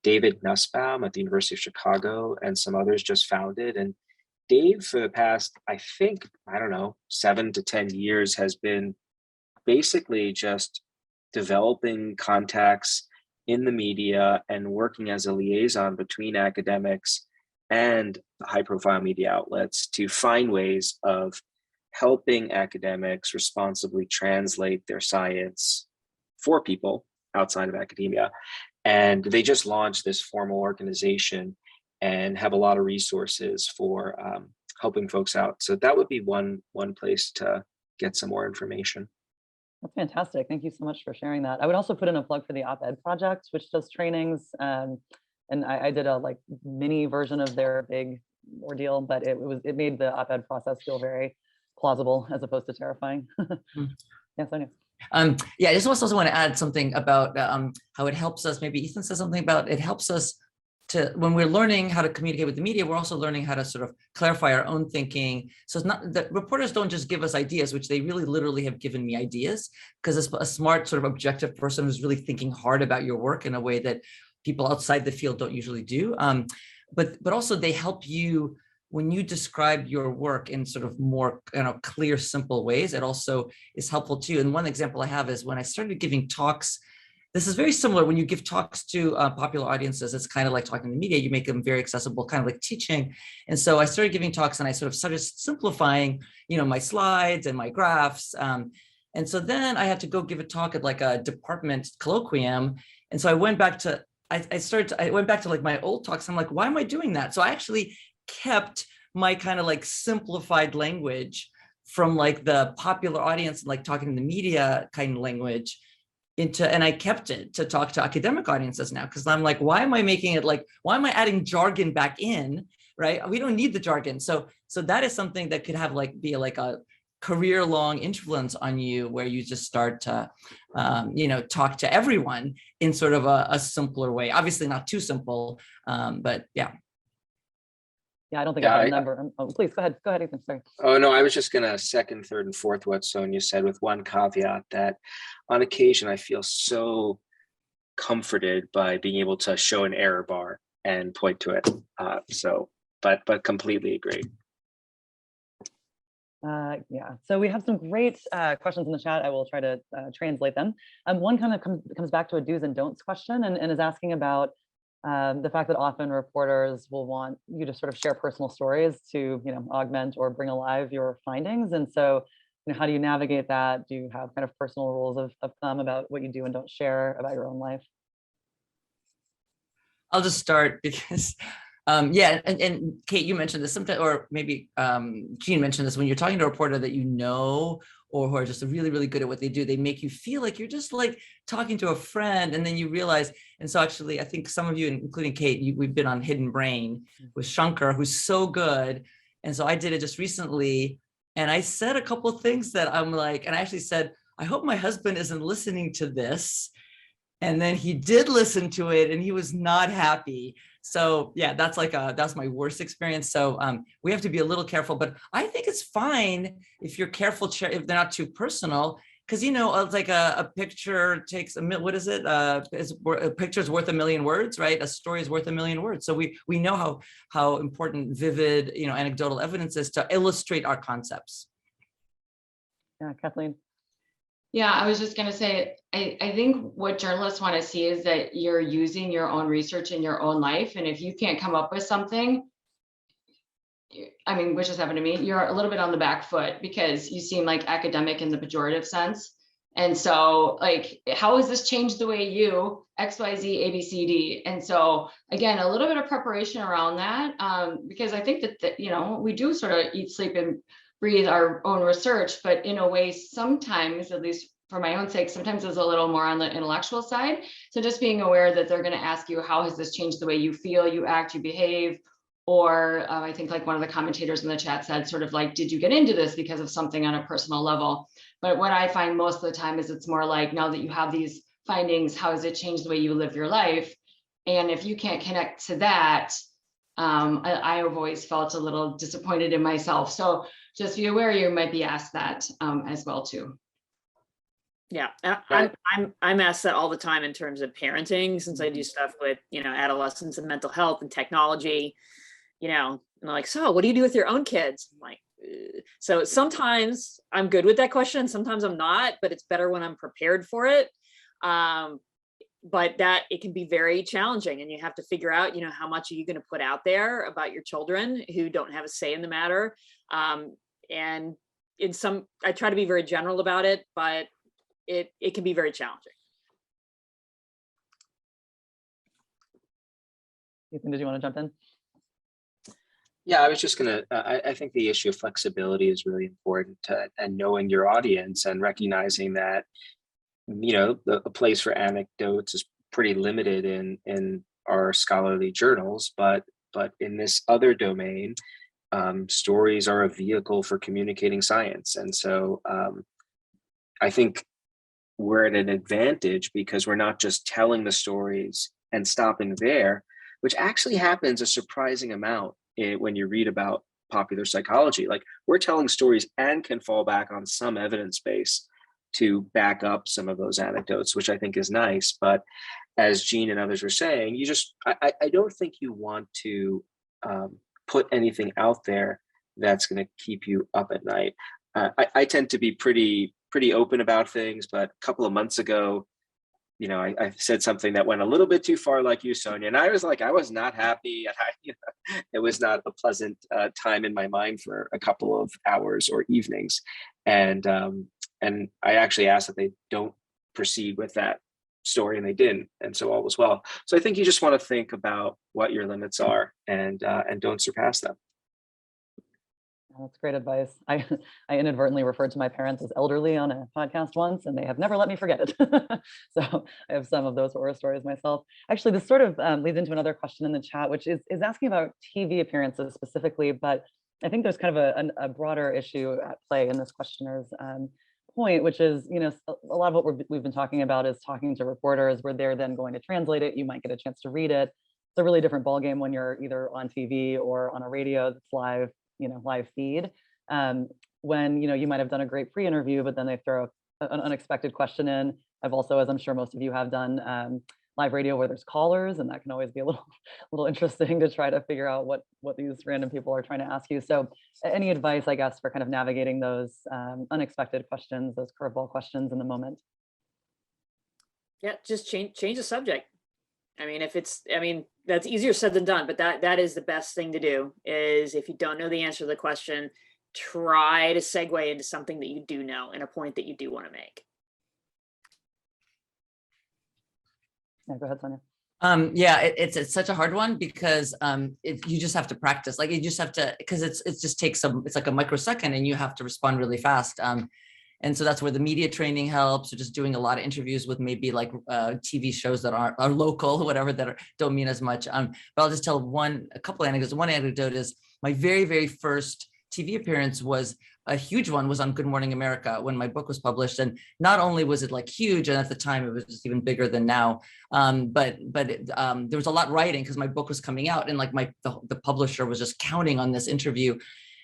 David Nussbaum at the University of Chicago and some others just founded. And Dave, for the past, I think, 7 to 10 years, has been basically just developing contacts in the media and working as a liaison between academics and high-profile media outlets to find ways of helping academics responsibly translate their science for people outside of academia. And they just launched this formal organization and have a lot of resources for helping folks out. So that would be one place to get some more information. That's fantastic. Thank you so much for sharing that. I would also put in a plug for the op-ed project, which does trainings. And I did a mini version of their big ordeal, but it made the op-ed process feel very plausible as opposed to terrifying. Yeah, Sonia. Yeah, I just also want to add something about how it helps us. Maybe Ethan says something about it helps us to, when we're learning how to communicate with the media, we're also learning how to sort of clarify our own thinking. So it's not that reporters don't just give us ideas, which they really literally have given me ideas, because a smart sort of objective person who's really thinking hard about your work in a way that people outside the field don't usually do. But also they help you when you describe your work in sort of more clear, simple ways. It also is helpful too. And one example I have is when I started giving talks. This is very similar when you give talks to popular audiences. It's kind of like talking to the media. You make them very accessible, kind of like teaching. And so I started giving talks and I sort of started simplifying, my slides and my graphs. And so then I had to go give a talk at like a department colloquium. And so I went back to, I went back to like my old talks. I'm like, why am I doing that? So I actually kept my kind of like simplified language from like the popular audience, like talking to the media kind of language and I kept it to talk to academic audiences now, because I'm like, why am I making it why am I adding jargon back in, right? We don't need the jargon. So that is something that could have be a career-long influence on you, where you just start to, talk to everyone in sort of a simpler way. Obviously not too simple, but yeah. Yeah, I don't think I have a number. Oh, please go ahead, Ethan. Sorry. Oh no, I was just gonna second, third, and fourth what Sonia said, with one caveat that on occasion I feel so comforted by being able to show an error bar and point to it. But completely agree. Yeah, so we have some great questions in the chat. I will try to translate them. One kind of comes back to a do's and don'ts question and is asking about the fact that often reporters will want you to sort of share personal stories to, augment or bring alive your findings. And so, how do you navigate that? Do you have kind of personal rules of thumb about what you do and don't share about your own life? I'll just start because, yeah, and Kate, you mentioned this sometimes, or maybe Jean mentioned this, when you're talking to a reporter that or who are just really, really good at what they do, they make you feel like you're just like talking to a friend, and then you realize, and so actually, I think some of you, including Kate, we've been on Hidden Brain with Shankar, who's so good, and so I did it just recently, and I said a couple of things that I'm like, and I actually said, I hope my husband isn't listening to this, and then he did listen to it, and he was not happy. So yeah, that's my worst experience. So we have to be a little careful, but I think it's fine if you're careful, if they're not too personal, because it's like a picture takes what is it? A picture's worth a million words, right? A story is worth a million words. So we know how important vivid, anecdotal evidence is to illustrate our concepts. Yeah, Kathleen. Yeah, I was just going to say, I think what journalists want to see is that you're using your own research in your own life. And if you can't come up with something, which has happened to me, you're a little bit on the back foot because you seem like academic in the pejorative sense. And so like, how has this changed the way you X, Y, Z, A, B, C, D? And so again, a little bit of preparation around that, because I think that, you know, we do sort of eat, sleep, and breathe our own research, but in a way, sometimes, at least for my own sake, sometimes it's a little more on the intellectual side. So just being aware that they're going to ask you, how has this changed the way you feel, you act, you behave? Or I think like one of the commentators in the chat said, sort of like, did you get into this because of something on a personal level? But what I find most of the time is it's more like, now that you have these findings, how has it changed the way you live your life? And if you can't connect to that, I have always felt a little disappointed in myself. So just be aware you might be asked that as well too. Yeah, Right. I'm asked that all the time in terms of parenting, since I do stuff with, you know, adolescents and mental health and technology, you know, and they're like, so what do you do with your own kids? I'm like, so sometimes I'm good with that question, sometimes I'm not, but it's better when I'm prepared for it. But that it can be very challenging, and you have to figure out, you know, how much are you going to put out there about your children who don't have a say in the matter. And in some, I try to be very general about it, but it can be very challenging. Ethan, did you want to jump in? Yeah, I was just gonna, I think the issue of flexibility is really important, and knowing your audience and recognizing that, you know, the place for anecdotes is pretty limited in our scholarly journals, but in this other domain, stories are a vehicle for communicating science. And so I think we're at an advantage because we're not just telling the stories and stopping there, which actually happens a surprising amount when you read about popular psychology. Like, we're telling stories and can fall back on some evidence base to back up some of those anecdotes, which I think is nice. But as Jean and others were saying, you just, I don't think you want to put anything out there that's going to keep you up at night. I tend to be pretty open about things, but a couple of months ago, you know, I said something that went a little bit too far, like you, Sonia, and I was like, I was not happy. And it was not a pleasant time in my mind for a couple of hours or evenings. And I actually asked that they don't proceed with that story, and they didn't. And so all was well. So I think you just want to think about what your limits are and don't surpass them. That's great advice. I inadvertently referred to my parents as elderly on a podcast once, and they have never let me forget it. So I have some of those horror stories myself. Actually, this sort of leads into another question in the chat, which is asking about TV appearances specifically, but I think there's kind of a broader issue at play in this questioner's point, which is, you know, a lot of what we've been talking about is talking to reporters where they're then going to translate it. You might get a chance to read it. It's a really different ballgame when you're either on TV or on a radio that's live, you know, live feed, when, you know, you might have done a great pre-interview, but then they throw an unexpected question in. I've also, as I'm sure most of you have done, live radio where there's callers, and that can always be a little interesting to try to figure out what these random people are trying to ask you. So any advice, I guess, for kind of navigating those unexpected questions, those curveball questions in the moment? Yeah, just change the subject. I mean, that's easier said than done, but that is the best thing to do, is if you don't know the answer to the question, try to segue into something that you do know and a point that you do want to make. Yeah, go ahead, Sonia. Yeah, it's such a hard one because you just have to practice. Like, you just have to, because it just takes it's like a microsecond and you have to respond really fast. And so that's where the media training helps, or just doing a lot of interviews with maybe like TV shows that are local, whatever, that don't mean as much. But I'll just tell a couple of anecdotes. One anecdote is my very, very first TV appearance was a huge one, was on Good Morning America when my book was published. And not only was it like huge, and at the time it was just even bigger than now, but there was a lot writing because my book was coming out, and like the publisher was just counting on this interview.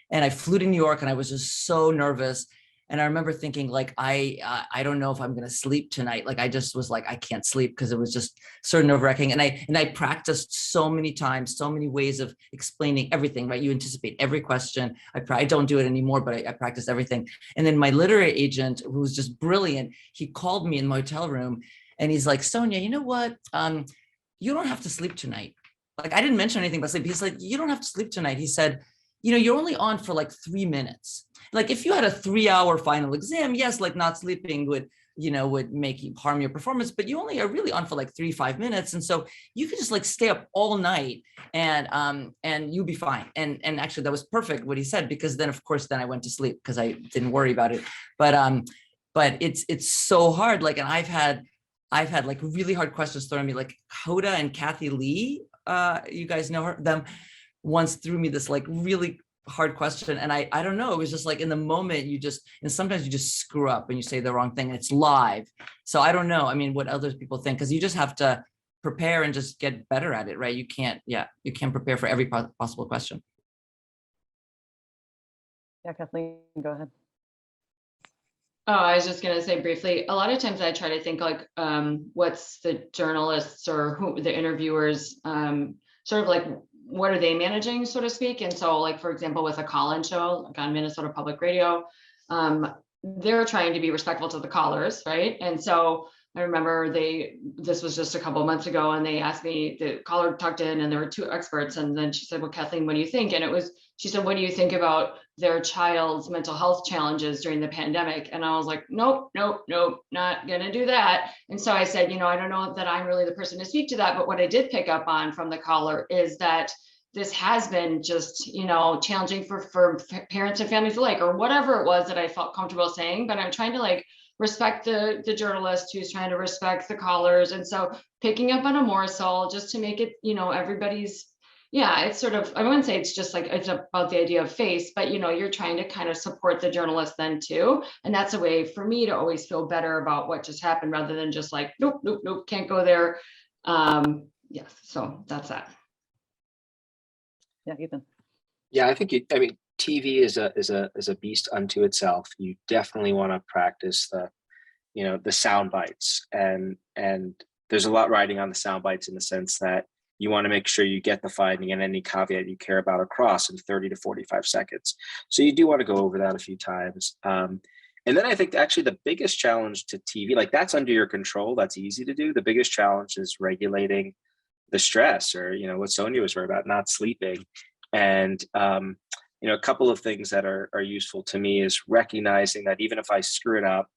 And I flew to New York and I was just so nervous. And I remember thinking, like, I don't know if I'm going to sleep tonight. Like, I just was like, I can't sleep because it was just so nerve-wracking. And I practiced so many times, so many ways of explaining everything, right? You anticipate every question. I don't do it anymore, but I practiced everything. And then my literary agent, who was just brilliant, he called me in my hotel room and he's like, Sonia, you know what? You don't have to sleep tonight. Like, I didn't mention anything about sleep. He's like, you don't have to sleep tonight. He said, you know, you're only on for like 3 minutes. Like, if you had a 3-hour final exam, yes, like not sleeping would make you harm your performance, but you only are really on for like 3-5 minutes. And so you could just like stay up all night and you'll be fine. And actually that was perfect what he said, because then of course, then I went to sleep because I didn't worry about it. But it's so hard. Like, and I've had like really hard questions thrown at me, like Hoda and Kathy Lee, you guys know them, once threw me this like really hard question. And I don't know, it was just like in the moment and sometimes you just screw up and you say the wrong thing and it's live. So I don't know, I mean, what other people think, because you just have to prepare and just get better at it, right? You can't prepare for every possible question. Yeah, Kathleen, go ahead. Oh, I was just going to say briefly, a lot of times I try to think like, what's the journalists or who the interviewers, sort of like, what are they managing, so to speak? And so like, for example, with a call-in show, like on Minnesota Public Radio, they're trying to be respectful to the callers, right? And so I remember this was just a couple of months ago, and they asked me, the caller tucked in and there were two experts. And then she said, well, Kathleen, what do you think? And she said, what do you think about their child's mental health challenges during the pandemic? And I was like, nope, not gonna do that. And so I said, I don't know that I'm really the person to speak to that, but what I did pick up on from the caller is that this has been just, challenging for parents and families alike, or whatever it was that I felt comfortable saying, but I'm trying to like respect the journalist who's trying to respect the callers. And so picking up on a morsel just to make it, everybody's, it's sort of, I wouldn't say it's just like, it's about the idea of face, but you're trying to kind of support the journalist then too. And that's a way for me to always feel better about what just happened, rather than just like, nope, can't go there. Yes, so that's that. Yeah, Ethan. Yeah, I think TV is a beast unto itself. You definitely want to practice the sound bites, and there's a lot riding on the sound bites, in the sense that you want to make sure you get the finding and any caveat you care about across in 30 to 45 seconds. So you do want to go over that a few times. And then I think actually the biggest challenge to TV, like that's under your control, that's easy to do. The biggest challenge is regulating the stress, or what Sonia was worried about, not sleeping. And a couple of things that are useful to me is recognizing that even if I screw it up,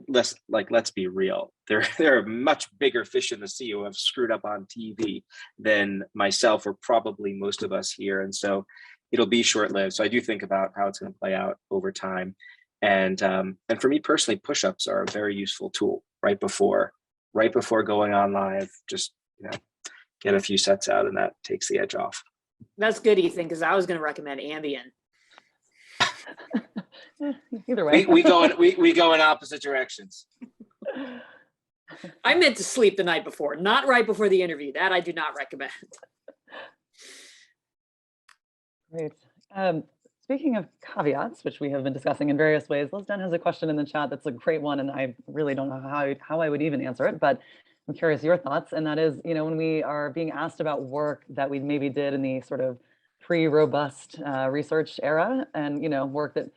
let's be real, there are much bigger fish in the sea who have screwed up on TV than myself, or probably most of us here. And so it'll be short-lived. So I do think about how it's going to play out over time. And for me personally, push-ups are a very useful tool right before going on live. Just get a few sets out, and that takes the edge off. That's good, Ethan, because I was going to recommend Ambien. Either way, we go in opposite directions. I meant to sleep the night before, not right before the interview. That I do not recommend. Great. Speaking of caveats, which we have been discussing in various ways, Liz Dunn has a question in the chat that's a great one, and I really don't know how I would even answer it, but I'm curious your thoughts. And that is, when we are being asked about work that we maybe did in the sort of pre-robust research era, and work that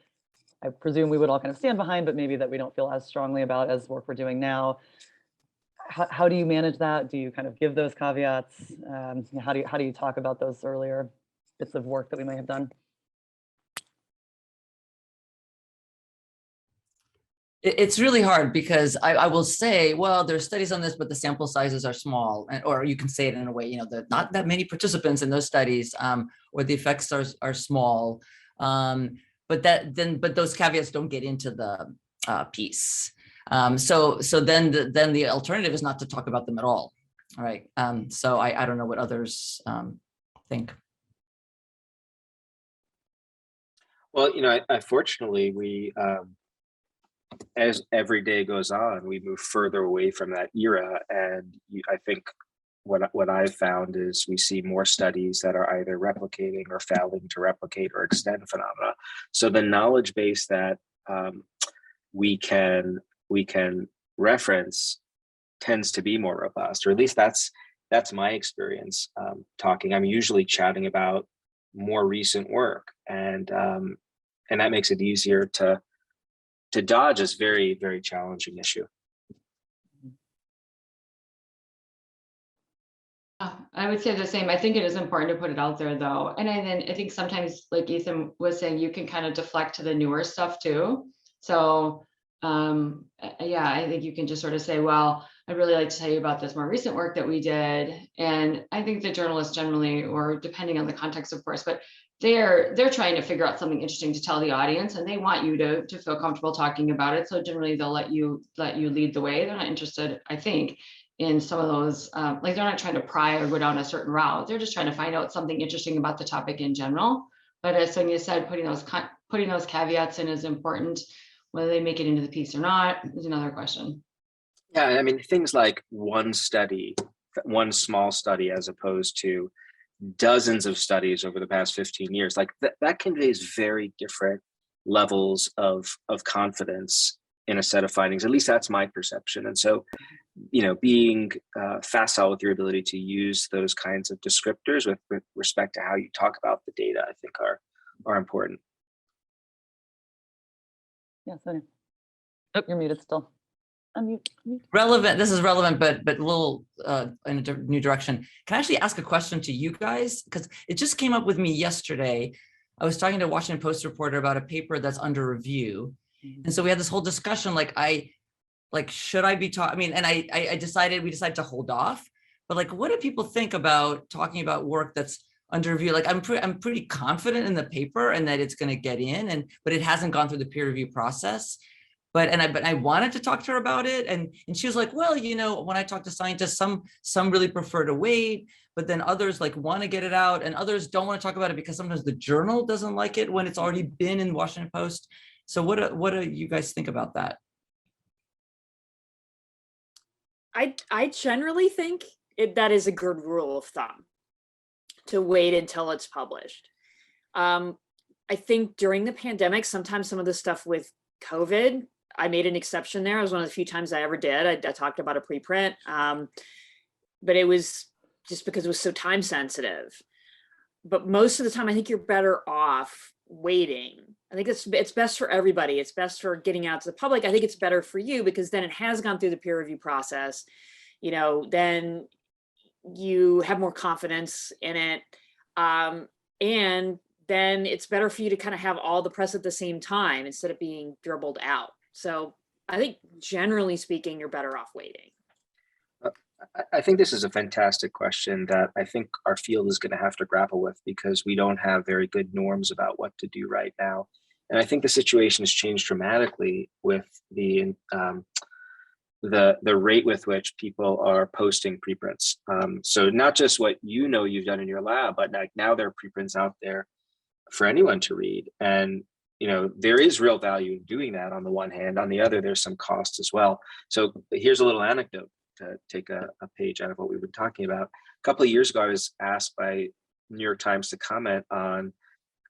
I presume we would all kind of stand behind, but maybe that we don't feel as strongly about as work we're doing now. How do you manage that? Do you kind of give those caveats? How do you talk about those earlier bits of work that we might have done? It's really hard, because I will say, well, there's studies on this, but the sample sizes are small, or you can say it in a way, there are not that many participants in those studies, or the effects are small. But those caveats don't get into the piece. So then the alternative is not to talk about them at all. All right. So I don't know what others think. Well, fortunately, we, as every day goes on, we move further away from that era. And I think what I've found is we see more studies that are either replicating or failing to replicate or extend phenomena. So the knowledge base that we can reference tends to be more robust, or at least that's my experience talking. I'm usually chatting about more recent work, and that makes it easier to dodge this very, very challenging issue. I would say the same. I think it is important to put it out there though. And I think sometimes, like Ethan was saying, you can kind of deflect to the newer stuff too. So yeah, I think you can just sort of say, well, I'd really like to tell you about this more recent work that we did. And I think the journalists generally, or depending on the context, of course, but they're trying to figure out something interesting to tell the audience, and they want you to feel comfortable talking about it. So generally they'll let you lead the way. They're not interested, I think, in some of those, like they're not trying to pry or go down a certain route. They're just trying to find out something interesting about the topic in general. But as Sonia said, putting those caveats in is important. Whether they make it into the piece or not is another question. Yeah, I mean, things like one small study, as opposed to dozens of studies over the past 15 years, like that conveys very different levels of confidence in a set of findings. At least that's my perception. And so, being facile with your ability to use those kinds of descriptors with respect to how you talk about the data, I think are important. Yeah, Sonia. Oh, you're muted still. Unmute. Relevant. This is relevant, but a little in a new direction. Can I actually ask a question to you guys? Because it just came up with me yesterday. I was talking to a Washington Post reporter about a paper that's under review. And so we had this whole discussion, should I be talking? I mean, and we decided to hold off, but what do people think about talking about work that's under review? I'm pretty confident in the paper and that it's going to get in, but it hasn't gone through the peer review process. But I wanted to talk to her about it, and she was like, well, when I talk to scientists, some really prefer to wait, but then others want to get it out, and others don't want to talk about it because sometimes the journal doesn't like it when it's already been in Washington Post. So what do you guys think about that? I generally think that is a good rule of thumb, to wait until it's published. I think during the pandemic, sometimes some of the stuff with COVID, I made an exception there. It was one of the few times I ever did. I talked about a preprint, but it was just because it was so time sensitive. But most of the time, I think you're better off waiting. I think it's best for everybody. It's best for getting out to the public. I think it's better for you because then it has gone through the peer review process. Then you have more confidence in it. And then it's better for you to kind of have all the press at the same time instead of being dribbled out. So I think generally speaking, you're better off waiting. I think this is a fantastic question that I think our field is going to have to grapple with, because we don't have very good norms about what to do right now. And I think the situation has changed dramatically with the rate with which people are posting preprints. So not just what you've done in your lab, but now there are preprints out there for anyone to read. And there is real value in doing that on the one hand. On the other, there's some cost as well. So here's a little anecdote to take a page out of what we've been talking about. A couple of years ago, I was asked by New York Times to comment on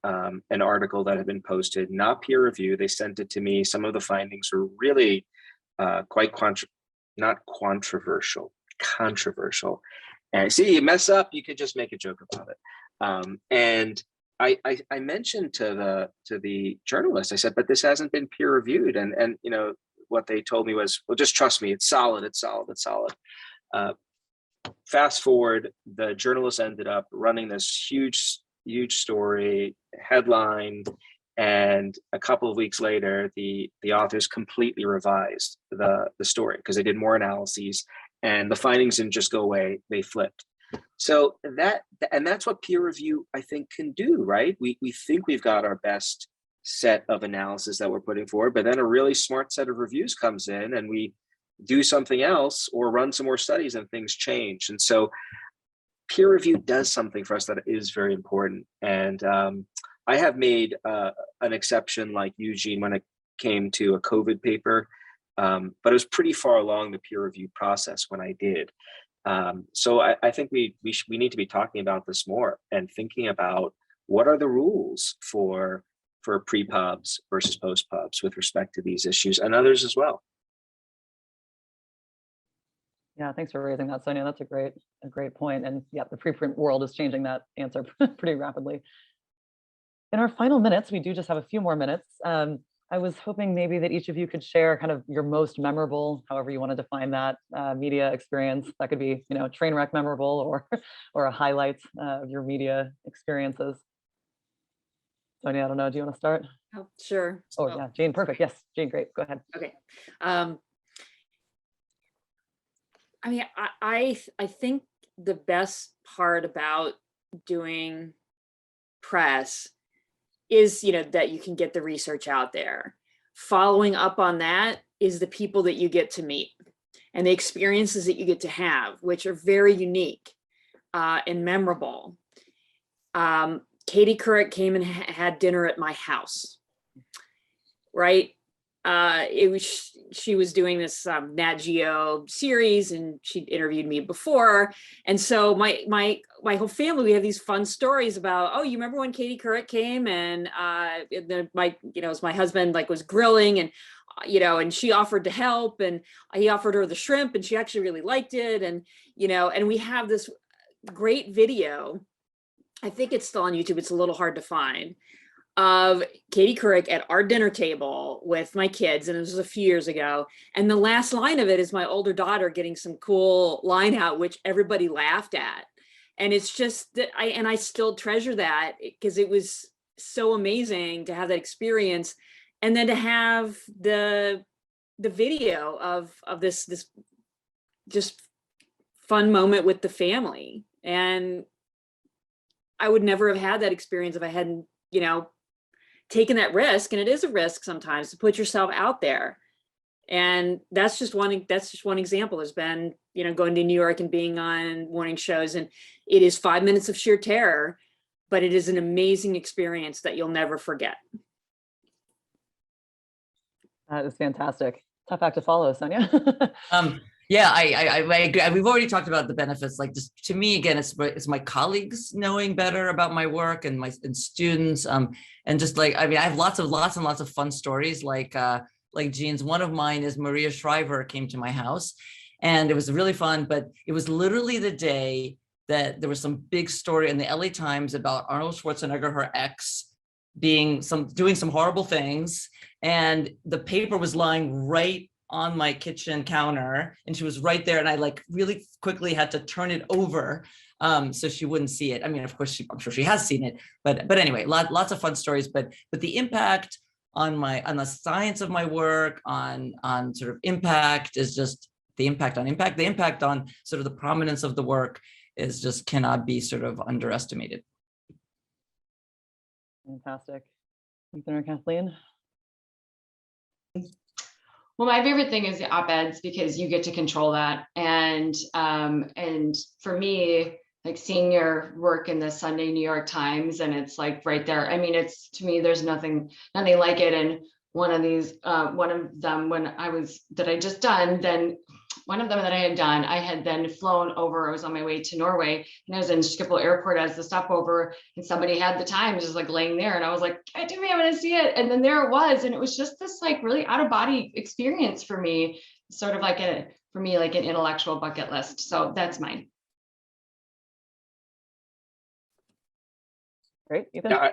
an article that had been posted, not peer reviewed. They sent it to me. Some of the findings were really quite controversial. And see, you mess up, you could just make a joke about it. And I mentioned to the journalist, I said, but this hasn't been peer reviewed. And what they told me was, well, just trust me, it's solid. Fast forward, the journalist ended up running this huge story headline. And a couple of weeks later, the authors completely revised the story because they did more analyses, and the findings didn't just go away, they flipped. So that's what peer review, I think, can do, right? We think we've got our best set of analysis that we're putting forward, but then a really smart set of reviews comes in and we do something else or run some more studies and things change. And so peer review does something for us that is very important. And I have made an exception like Eugene when it came to a COVID paper, but it was pretty far along the peer review process when I did. So I think we need to be talking about this more and thinking about what are the rules for pre-pubs versus post-pubs with respect to these issues and others as well. Yeah, thanks for raising that, Sonia. That's a great point. And yeah, the preprint world is changing that answer pretty rapidly. In our final minutes, we do just have a few more minutes. I was hoping maybe that each of you could share kind of your most memorable, however you want to define that, media experience. That could be, train wreck memorable or a highlight of your media experiences. Sonia, I don't know, do you want to start? Oh, sure. Oh yeah, Jane, perfect. Yes, Jane, great. Go ahead. Okay. I mean, I think the best part about doing press is, that you can get the research out there. Following up on that is the people that you get to meet and the experiences that you get to have, which are very unique and memorable. Katie Couric came and had dinner at my house, right? She was doing this Nat Geo series, and she'd interviewed me before. And so my whole family, we have these fun stories about, oh, you remember when Katie Couric came and my husband was grilling and, and she offered to help, and he offered her the shrimp and she actually really liked it. And, and we have this great video. I think it's still on YouTube. It's a little hard to find, of Katie Couric at our dinner table with my kids. And it was a few years ago. And the last line of it is my older daughter getting some cool line out, which everybody laughed at. And it's just that I still treasure that because it was so amazing to have that experience. And then to have the video of this just fun moment with the family. And I would never have had that experience if I hadn't, taken that risk. And it is a risk sometimes to put yourself out there. And that's just one example. There's been, going to New York and being on morning shows, and it is 5 minutes of sheer terror, but it is an amazing experience that you'll never forget. That is fantastic. Tough act to follow, Sonia. Yeah, I agree. We've already talked about the benefits. Like, just to me, again, it's my colleagues knowing better about my work and students. And just I have lots and lots of fun stories. Like Jean's. One of mine is Maria Shriver came to my house, and it was really fun. But it was literally the day that there was some big story in the LA Times about Arnold Schwarzenegger, her ex, doing some horrible things, and the paper was lying right on my kitchen counter, and she was right there, and I really quickly had to turn it over so she wouldn't see it. I mean, of course, I'm sure she has seen it, but anyway, lots of fun stories. But the impact on the science of my work, on sort of impact, is just the impact on impact. The impact on sort of the prominence of the work is just cannot be sort of underestimated. Fantastic. Ethan or Kathleen? Well, my favorite thing is the op-eds because you get to control that. And for me, seeing your work in the Sunday New York Times, and it's right there. I mean, it's, to me, there's nothing like it. And one of them that I had done, I had then flown over. I was on my way to Norway, and I was in Schiphol Airport as the stopover, and somebody had the Times just laying there, and I was like, God damn it, I'm gonna see it. And then there it was, and it was just this really out of body experience for me, sort of an intellectual bucket list. So that's mine. Great, Ethan. Yeah,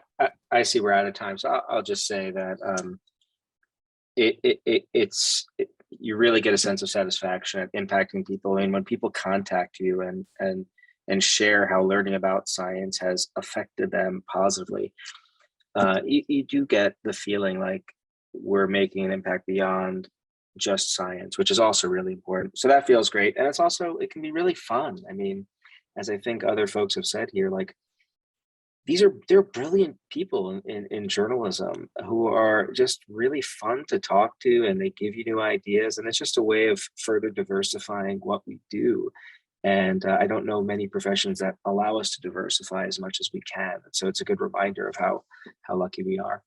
I see we're out of time, so I'll just say that you really get a sense of satisfaction at impacting people. And when people contact you and share how learning about science has affected them positively, you do get the feeling like we're making an impact beyond just science, which is also really important. So that feels great. And it can be really fun. I mean, as I think other folks have said here, they're brilliant people in journalism who are just really fun to talk to, and they give you new ideas, and it's just a way of further diversifying what we do. And I don't know many professions that allow us to diversify as much as we can. And so it's a good reminder of how lucky we are.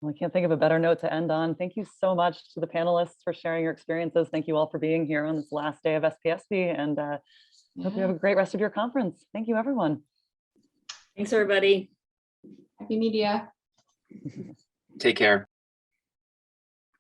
Well, I can't think of a better note to end on. Thank you so much to the panelists for sharing your experiences. Thank you all for being here on this last day of SPSB, and hope you have a great rest of your conference. Thank you, everyone. Thanks, everybody. Happy media. Take care.